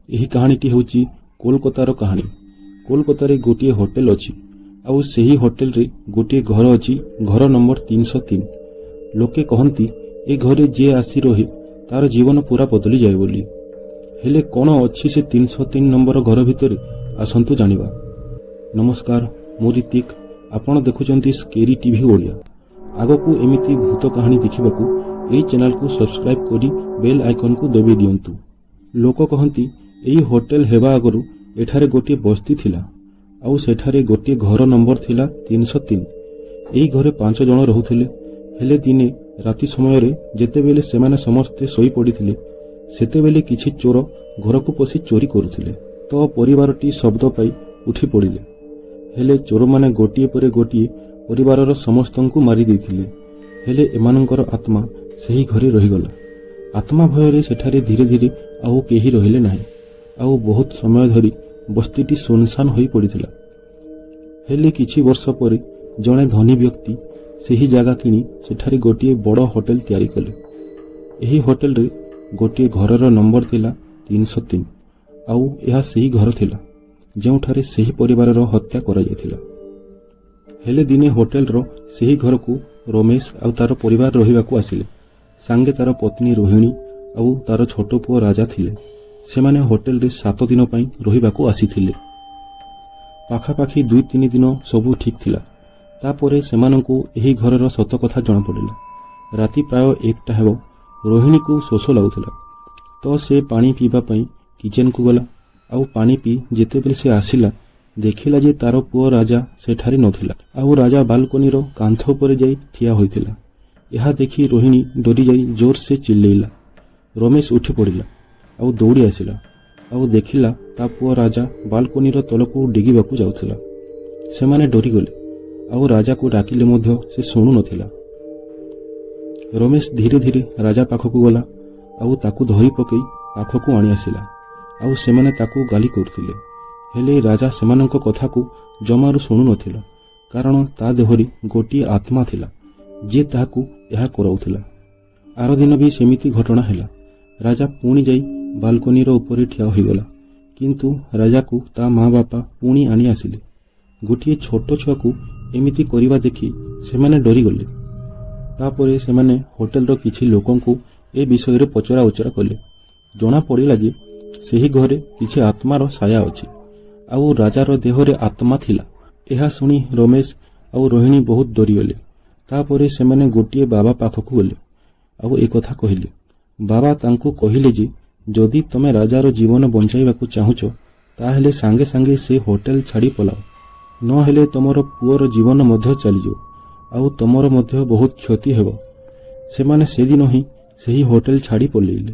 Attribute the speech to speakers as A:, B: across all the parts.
A: ଏହି କାହାଣୀଟି ହେଉଛି କୋଲକାତାର କାହାଣୀ। କୋଲକାତାରେ ଗୋଟିଏ ହୋଟେଲ ଅଛି, ଆଉ ସେହି ହୋଟେଲରେ ଗୋଟିଏ ଘର ଅଛି, ଘର ନମ୍ବର 303। ଲୋକେ କହନ୍ତି ଏ ଘରେ ଯିଏ ଆସି ରହେ ତାର ଜୀବନ ପୁରା ବଦଳିଯାଏ ବୋଲି। ହେଲେ କ'ଣ ଅଛି ସେ 303 ନମ୍ବର ଘର ଭିତରେ, ଆସନ୍ତୁ ଜାଣିବା। ନମସ୍କାର, ମୁଁ ରିତିକ, ଆପଣ ଦେଖୁଛନ୍ତି ସ୍କେରି ଟିଭି ଓଡ଼ିଆ। ଆଗକୁ ଏମିତି ଭୂତ କାହାଣୀ ଦେଖିବାକୁ ଏହି ଚ୍ୟାନେଲକୁ ସବସ୍କ୍ରାଇବ କରି ବେଲ୍ ଆଇକନକୁ ଦବାଇ ଦିଅନ୍ତୁ। ଲୋକ କହନ୍ତି ଏହି ହୋଟେଲ ହେବା ଆଗରୁ ଏଠାରେ ଗୋଟିଏ ବସ୍ତି ଥିଲା, ଆଉ ସେଠାରେ ଗୋଟିଏ ଘର ନମ୍ବର ଥିଲା 303। ଏହି ଘରେ 5 ଜଣ ରହୁଥିଲେ। ହେଲେ ଦିନେ ରାତି ସମୟରେ ଯେତେବେଳେ ସେମାନେ ସମସ୍ତେ ଶୋଇପଡ଼ିଥିଲେ, ସେତେବେଳେ କିଛି ଚୋର ଘରକୁ ପଶି ଚୋରି କରୁଥିଲେ। ତ ପରିବାରଟି ଶବ୍ଦ ପାଇ ଉଠି ପଡ଼ିଲେ। ହେଲେ ଚୋରମାନେ ଗୋଟିଏ ପରେ ଗୋଟିଏ ପରିବାରର ସମସ୍ତଙ୍କୁ ମାରି ଦେଇଥିଲେ। ହେଲେ ଏମାନଙ୍କର ଆତ୍ମା ସେହି ଘରେ ରହିଗଲା। ଆତ୍ମା ଭୟରେ ସେଠାରେ ଧୀରେ ଧୀରେ ଆଉ କେହି ରହିଲେ ନାହିଁ, ଆଉ ବହୁତ ସମୟ ଧରି ବସ୍ତିଟି ଶୂନଶାନ ହୋଇ ପଡ଼ିଥିଲା। ହେଲେ କିଛି ବର୍ଷ ପରେ ଜଣେ ଧନୀ ବ୍ୟକ୍ତି ସେହି ଜାଗା କିଣି ସେଠାରେ ଗୋଟିଏ ବଡ଼ ହୋଟେଲ ତିଆରି କଲେ। ଏହି ହୋଟେଲରେ ଗୋଟିଏ ଘରର ନମ୍ବର ଥିଲା 303, ଆଉ ଏହା ସେହି ଘର ଥିଲା ଯେଉଁଠାରେ ସେହି ପରିବାରର ହତ୍ୟା କରାଯାଇଥିଲା। ହେଲେ ଦିନେ ହୋଟେଲର ସେହି ଘରକୁ ରମେଶ ଆଉ ତାର ପରିବାର ରହିବାକୁ ଆସିଲେ। ସାଙ୍ଗେ ତାର ପତ୍ନୀ ରୋହିଣୀ ଆଉ ତାର ଛୋଟ ପୁଅ ରାଜା ଥିଲେ। ସେମାନେ ହୋଟେଲରେ 7 ଦିନ ପାଇଁ ରହିବାକୁ ଆସିଥିଲେ। ପାଖାପାଖି 2-3 ଦିନ ସବୁ ଠିକ୍ ଥିଲା। ତାପରେ ସେମାନଙ୍କୁ ଏହି ଘରର ସତ କଥା ଜଣାପଡ଼ିଲା। ରାତି ପ୍ରାୟ 1ଟା ହେବ। ରୋହିଣୀକୁ ଶୋଷ ଲାଗୁଥିଲା, ତ ସେ ପାଣି ପିଇବା ପାଇଁ କିଚେନକୁ ଗଲା। ଆଉ ପାଣି ପିଇ ଯେତେବେଳେ ସେ ଆସିଲା, ଦେଖିଲା ଯେ ତାର ପୁଅ ରାଜା ସେଠାରେ ନଥିଲା, ଆଉ ରାଜା ବାଲକୋନିର କାନ୍ଥ ଉପରେ ଯାଇ ଠିଆ ହୋଇଥିଲା। ଏହା ଦେଖି ରୋହିଣୀ ଡରିଯାଇ ଜୋରସେ ଚିଲ୍ଲେଇଲା। ରମେଶ ଉଠି ପଡ଼ିଲା ଆଉ ଦୌଡ଼ି ଆସିଲା, ଆଉ ଦେଖିଲା ତା ପୁଅ ରାଜା ବାଲକୋନିର ତଳକୁ ଡିଗିବାକୁ ଯାଉଥିଲା। ସେମାନେ ଡରିଗଲେ, ଆଉ ରାଜାକୁ ଡାକିଲେ ମଧ୍ୟ ସେ ଶୁଣୁନଥିଲା। ରମେଶ ଧୀରେ ଧୀରେ ରାଜା ପାଖକୁ ଗଲା, ଆଉ ତାକୁ ଧରି ପକାଇ ପାଖକୁ ଆଣି ଆସିଲା। ଆଉ ସେମାନେ ତାକୁ ଗାଳି କରୁଥିଲେ। ହେଲେ ରାଜା ସେମାନଙ୍କ କଥାକୁ ଜମାରୁ ଶୁଣୁନଥିଲା, କାରଣ ତା ଦେହରେ ଗୋଟିଏ ଆତ୍ମା ଥିଲା ଯିଏ ତାହାକୁ ଏହା କରାଉଥିଲା। ଆର ଦିନ ବି ସେମିତି ଘଟଣା ହେଲା। ରାଜା ପୁଣି ଯାଇ ବାଲକୋନିର ଉପରେ ଠିଆ ହୋଇଗଲା, କିନ୍ତୁ ରାଜାକୁ ତା ମା ବାପା ପୁଣି ଆଣି ଆସିଲେ। ଗୋଟିଏ ଛୋଟ ଛୁଆକୁ ଏମିତି କରିବା ଦେଖି ସେମାନେ ଡରିଗଲେ। ତାପରେ ସେମାନେ ହୋଟେଲର କିଛି ଲୋକଙ୍କୁ ଏ ବିଷୟରେ ପଚରା ଉଚରା କଲେ। ଜଣାପଡ଼ିଲା ଯେ ସେହି ଘରେ କିଛି ଆତ୍ମାର ସାୟା ଅଛି, ଆଉ ରାଜାର ଦେହରେ ଆତ୍ମା ଥିଲା। ଏହା ଶୁଣି ରମେଶ ଆଉ ରୋହିଣୀ ବହୁତ ଡରିଗଲେ। ତାପରେ ସେମାନେ ଗୋଟିଏ ବାବା ପାଖକୁ ଗଲେ, ଆଉ ଏକଥା କହିଲେ। ବାବା ତାଙ୍କୁ କହିଲେ ଯେ ଯଦି ତମେ ରାଜାର ଜୀବନ ବଞ୍ଚାଇବାକୁ ଚାହୁଁଛ, ତାହେଲେ ସାଙ୍ଗେ ସାଙ୍ଗେ ସେ ହୋଟେଲ ଛାଡ଼ି ପଳାଅ, ନହେଲେ ତମର ପୁଅର ଜୀବନ ମଧ୍ୟ ଚାଲିଯିବ, ଆଉ ତମର ମଧ୍ୟ ବହୁତ କ୍ଷତି ହେବ। ସେମାନେ ସେଦିନ ହିଁ ସେହି ହୋଟେଲ ଛାଡ଼ି ପଳାଇଲେ।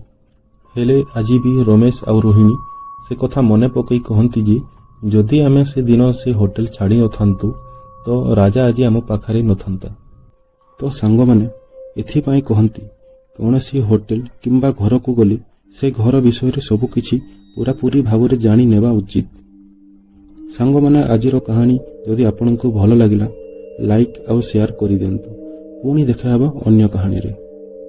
A: ହେଲେ ଆଜି ବି ରମେଶ ଆଉ ରୋହିଣୀ ସେ କଥା ମନେ ପକାଇ କହନ୍ତି ଯେ ଯଦି ଆମେ ସେଦିନ ସେ ହୋଟେଲ ଛାଡ଼ି ନଥାନ୍ତୁ, ତ ରାଜା ଆଜି ଆମ ପାଖରେ ନଥାନ୍ତା। ତ ସାଙ୍ଗମାନେ ଏଥିପାଇଁ କହନ୍ତି, କୌଣସି ହୋଟେଲ କିମ୍ବା ଘରକୁ ଗଲେ ସେ ଘର ବିଷୟରେ ସବୁକିଛି ପୁରାପୁରି ଭାବରେ ଜାଣି ନେବା ଉଚିତ। ସାଙ୍ଗମାନେ ଆଜିର କାହାଣୀ ଯଦି ଆପଣଙ୍କୁ ଭଲ ଲାଗିଲା, ଲାଇକ୍ ଆଉ ସେୟାର କରିଦିଅନ୍ତୁ। ପୁଣି ଦେଖା ହେବ ଅନ୍ୟ କାହାଣୀରେ।